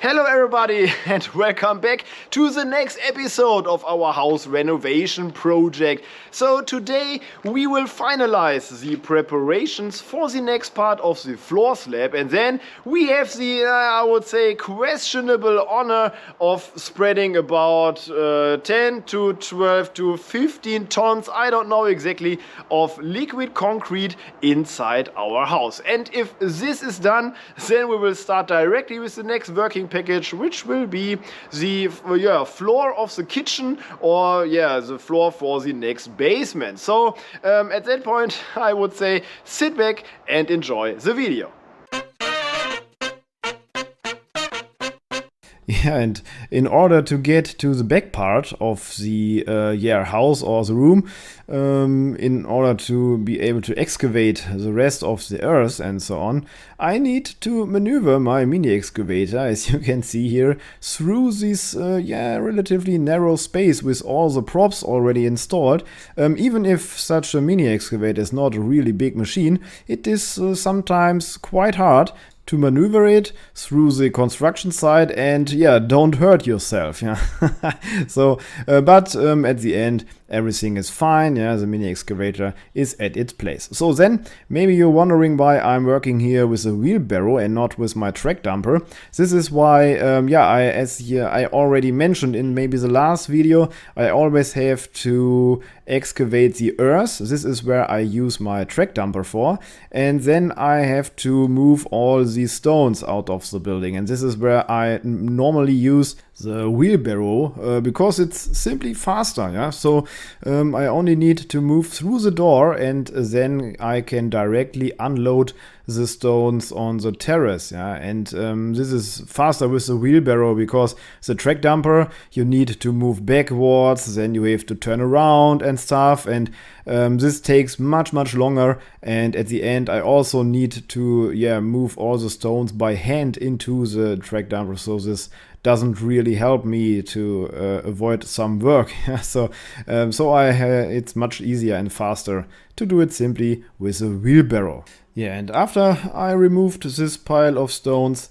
Hello everybody and welcome back to the next episode of our house renovation project. So today we will finalize the preparations for the next part of the floor slab, and then we have the, I would say, questionable honor of spreading about 10 to 12 to 15 tons, I don't know exactly, of liquid concrete inside our house. And if this is done, then we will start directly with the next working package, which will be the floor of the kitchen, or the floor for the next basement. So at that point I would say sit back and enjoy the video. Yeah, and in order to get to the back part of the house or the room, in order to be able to excavate the rest of the earth and so on, I need to maneuver my mini excavator, as you can see here, through this relatively narrow space with all the props already installed. Even if such a mini excavator is not a really big machine, it is sometimes quite hard to maneuver it through the construction site and don't hurt yourself. So but at the end everything is fine. The mini excavator is at its place. So then maybe you're wondering why I'm working here with a wheelbarrow and not with my track dumper. This is why I already mentioned in maybe the last video, I always have to excavate the earth. This is where I use my track dumper for, and then I have to move all these stones out of the building, and this is where I normally use the wheelbarrow because it's simply faster. So I only need to move through the door, and then I can directly unload the stones on the terrace. And this is faster with the wheelbarrow, because the track dumper you need to move backwards, then you have to turn around and stuff, and this takes much longer. And at the end I also need to move all the stones by hand into the track dumper, so this doesn't really help me to avoid some work. So it's much easier and faster to do it simply with a wheelbarrow. And after I removed this pile of stones,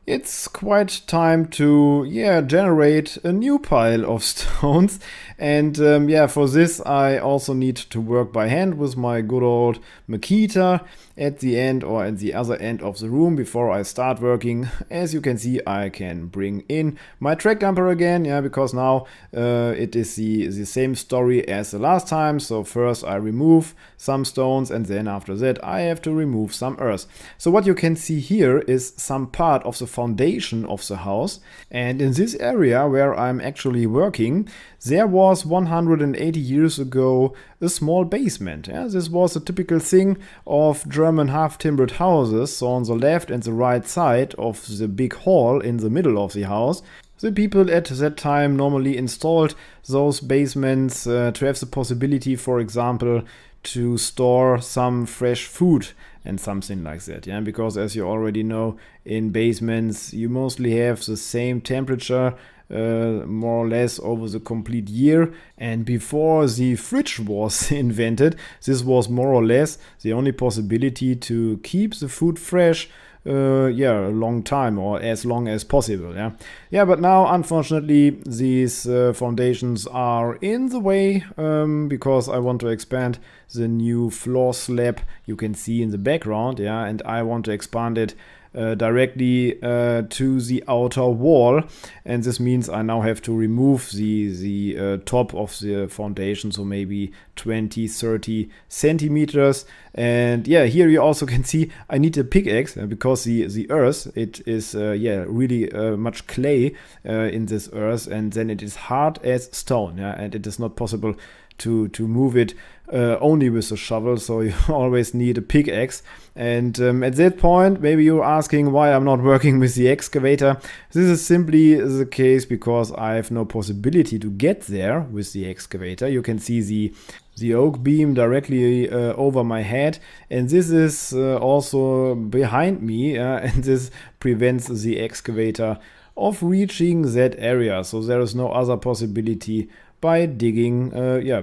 it's quite time to generate a new pile of stones. And for this I also need to work by hand with my good old Makita at the end, or at the other end of the room, before I start working. As you can see, I can bring in my track dumper again, because now it is the same story as the last time. So first I remove some stones, and then after that I have to remove some earth. So what you can see here is some part of the foundation of the house, and in this area where I'm actually working, there was 180 years ago a small basement. This was a typical thing of German half-timbered houses. So on the left and the right side of the big hall in the middle of the house, the people at that time normally installed those basements to have the possibility, for example, to store some fresh food and something like that. Because as you already know, in basements you mostly have the same temperature more or less over the complete year. And before the fridge was invented, this was more or less the only possibility to keep the food fresh a long time, or as long as possible. But now unfortunately these foundations are in the way, because I want to expand the new floor slab you can see in the background, and I want to expand it directly to the outer wall, and this means I now have to remove the top of the foundation, so maybe 20-30 centimeters. And here you also can see I need a pickaxe, because the earth, it is really much clay in this earth, and then it is hard as stone, and it is not possible to move it only with a shovel, so you always need a pickaxe. And at that point maybe you're asking why I'm not working with the excavator. This is simply the case because I have no possibility to get there with the excavator. You can see the oak beam directly over my head, and this is also behind me, and this prevents the excavator of reaching that area. So there is no other possibility by digging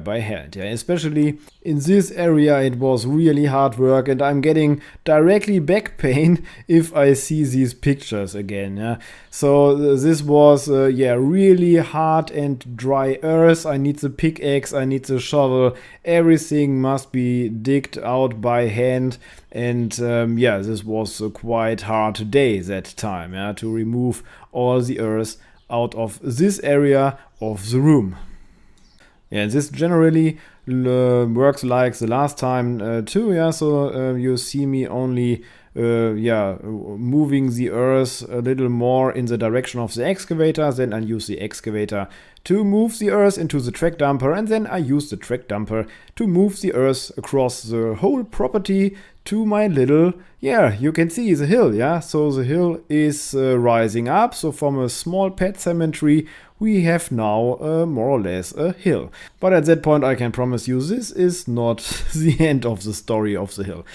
by hand. Especially in this area it was really hard work, and I'm getting directly back pain if I see these pictures again. So this was really hard and dry earth. I need the pickaxe, I need the shovel, everything must be digged out by hand. And this was a quite hard day that time, to remove all the earth out of this area of the room. And this generally works like the last time too. So you see me only moving the earth a little more in the direction of the excavator. Then I use the excavator to move the earth into the track dumper, and then I use the track dumper to move the earth across the whole property to my little, you can see the hill, so the hill is rising up. So from a small pet cemetery we have now more or less a hill. But at that point I can promise you this is not the end of the story of the hill.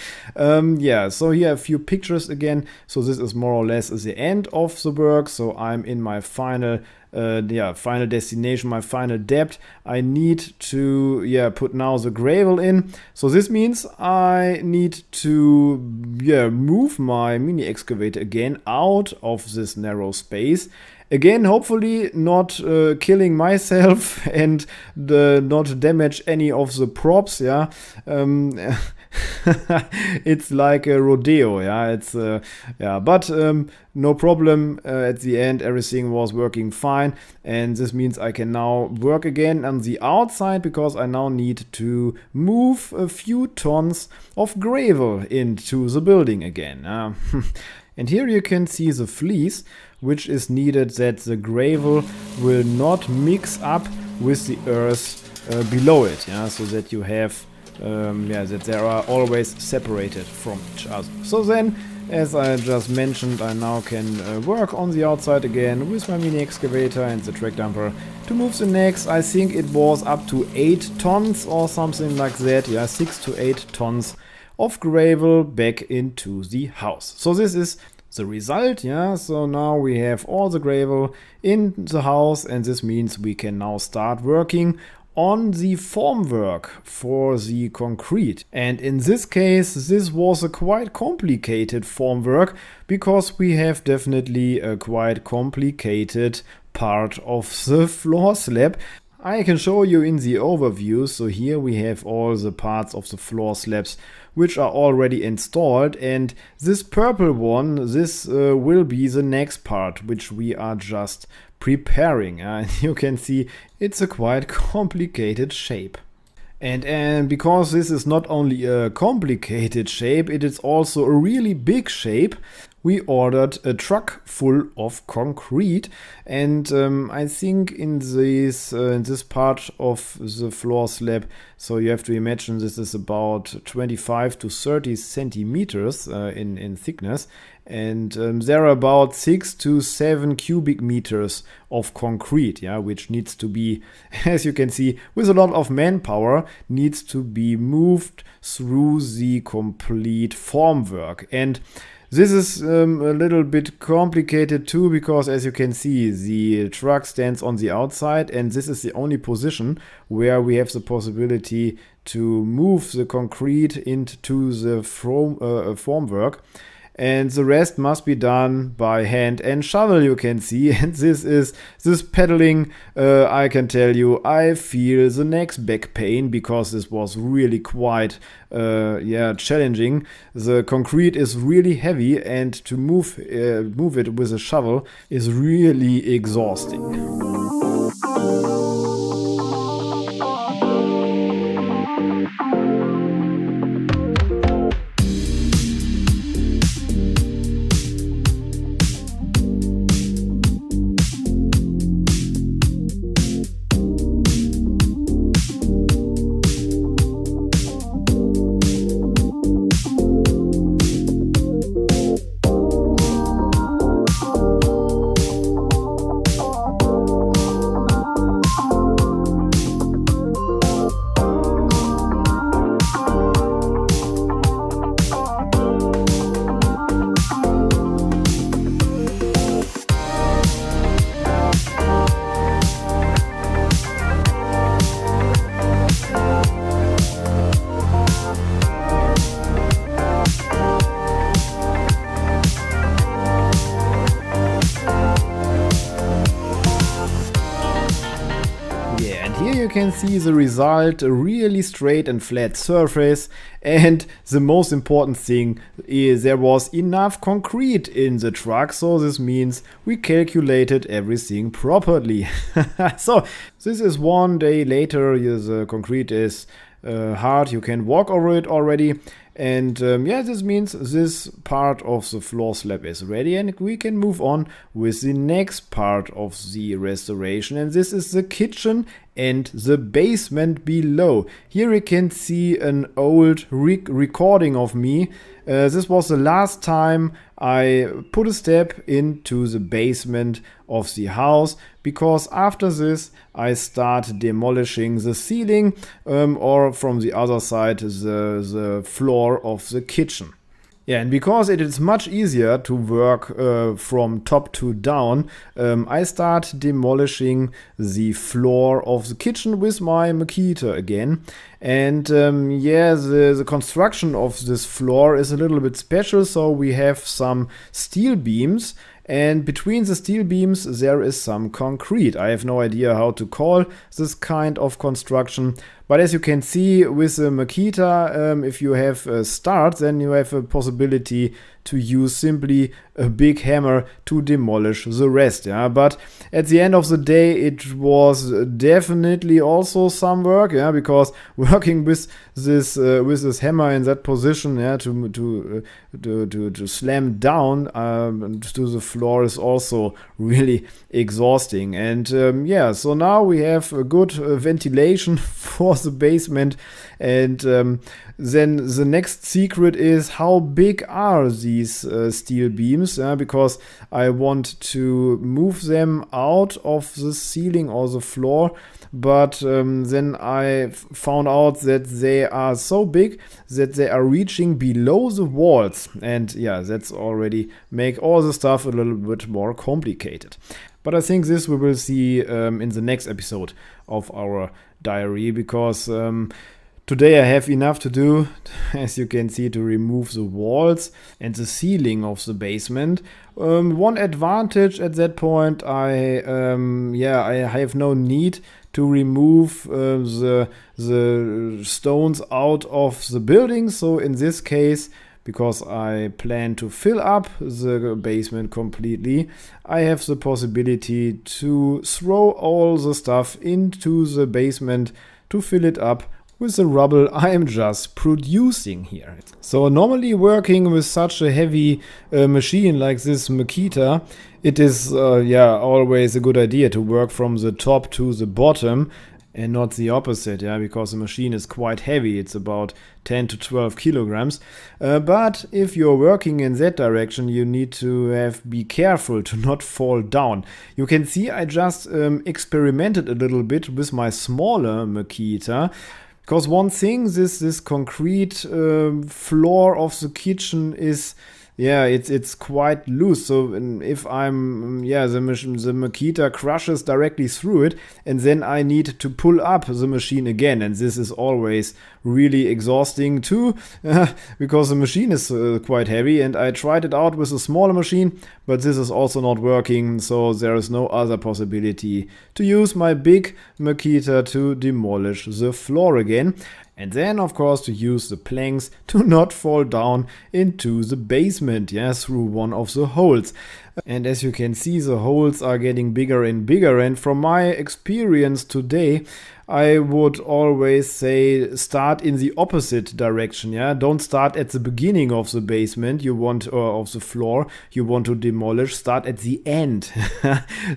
So here a few pictures again. So this is more or less the end of the work. So I'm in my final destination, my final depth. I need to put now the gravel in. So this means I need to move my mini excavator again out of this narrow space. Again, hopefully not killing myself and not damage any of the props. It's like a rodeo. But no problem. At the end everything was working fine, and this means I can now work again on the outside, because I now need to move a few tons of gravel into the building again. And here you can see the fleece, which is needed that the gravel will not mix up with the earth below it, so that you have that they are always separated from each other. So then, as I just mentioned, I now can work on the outside again with my mini excavator and the track dumper to move the next, I think it was up to 8 tons or something like that, 6 to 8 tons of gravel back into the house. So this is the result, so now we have all the gravel in the house, and this means we can now start working on the formwork for the concrete. And in this case this was a quite complicated formwork, because we have definitely a quite complicated part of the floor slab. I can show you in the overview. So here we have all the parts of the floor slabs which are already installed, and this purple one, this will be the next part which we are just preparing. You can see it's a quite complicated shape. And because this is not only a complicated shape, it is also a really big shape, we ordered a truck full of concrete. And I think in this part of the floor slab, so you have to imagine this is about 25 to 30 centimeters in thickness. And there are about 6 to 7 cubic meters of concrete, which needs to be, as you can see, with a lot of manpower, needs to be moved through the complete formwork. And this is a little bit complicated too, because as you can see, the truck stands on the outside, and this is the only position where we have the possibility to move the concrete into the formwork. And the rest must be done by hand and shovel, you can see. And this pedaling, I can tell you, I feel the next back pain, because this was really quite challenging. The concrete is really heavy, and to move it with a shovel is really exhausting. you can see the result, a really straight and flat surface. And the most important thing is there was enough concrete in the truck, so this means we calculated everything properly. So this is one day later. The concrete is hard, you can walk over it already. And this means this part of the floor slab is ready, and we can move on with the next part of the restoration, and this is the kitchen and the basement below. Here you can see an old recording of me. This was the last time I put a step into the basement of the house, because after this I start demolishing the ceiling or from the other side the floor of the kitchen. Yeah, and because it is much easier to work from top to down, I start demolishing the floor of the kitchen with my Makita again. And the construction of this floor is a little bit special, so we have some steel beams. And between the steel beams there is some concrete. I have no idea how to call this kind of construction. But as you can see with the Makita, if you have a start, then you have a possibility to use simply a big hammer to demolish the rest. Yeah? But at the end of the day, it was definitely also some work, yeah, because working with this hammer in that position, yeah, to slam down to the floor is also really exhausting. And so now we have a good ventilation for the basement. And then the next secret is how big are these steel beams, because I want to move them out of the ceiling or the floor. But then I found out that they are so big that they are reaching below the walls, and yeah, that's already make all the stuff a little bit more complicated. But I think this we will see in the next episode of our diary, because today I have enough to do, as you can see, to remove the walls and the ceiling of the basement. One advantage at that point, I have no need to remove the stones out of the building. So in this case, because I plan to fill up the basement completely, I have the possibility to throw all the stuff into the basement to fill it up with the rubble I am just producing here. So normally working with such a heavy machine like this Makita, it is always a good idea to work from the top to the bottom and not the opposite, yeah, because the machine is quite heavy. It's about 10 to 12 kilograms. But if you're working in that direction, you need to be careful to not fall down. You can see I just experimented a little bit with my smaller Makita. Because one thing, this concrete floor of the kitchen is, it's quite loose. So if I'm, the Makita crushes directly through it, and then I need to pull up the machine again. And this is always really exhausting too, because the machine is quite heavy. And I tried it out with a smaller machine, but this is also not working. So there is no other possibility to use my big Makita to demolish the floor again. And then, of course, to use the planks to not fall down into the basement, through one of the holes. And as you can see, the holes are getting bigger and bigger. And from my experience today, I would always say start in the opposite direction. Don't start at the beginning of the basement or of the floor you want to demolish. Start at the end.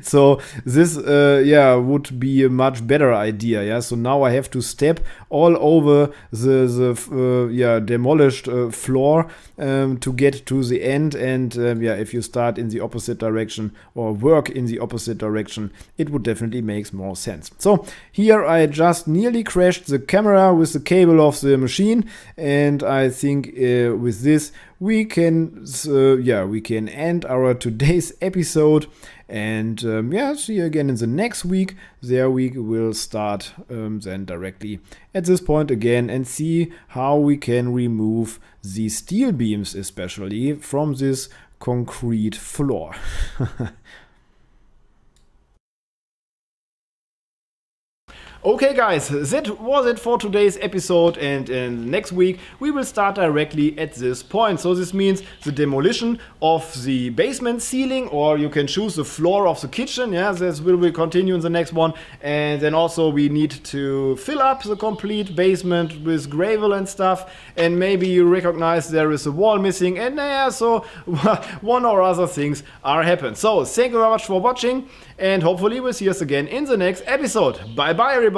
So this would be a much better idea. So now I have to step all over the demolished floor to get to the end. And if you start in the opposite direction or work in the opposite direction, it would definitely make more sense. So here I just nearly crashed the camera with the cable of the machine, and I think with this we can end our today's episode. And see you again in the next week. There we will start then directly at this point again and see how we can remove the steel beams, especially from this concrete floor. Okay guys, that was it for today's episode, and in next week we will start directly at this point. So this means the demolition of the basement ceiling, or you can choose the floor of the kitchen. Yeah, this will continue in the next one. And then also we need to fill up the complete basement with gravel and stuff, and maybe you recognize there is a wall missing, and so one or other things are happening. So thank you very much for watching, and hopefully we'll see us again in the next episode. Bye bye everybody.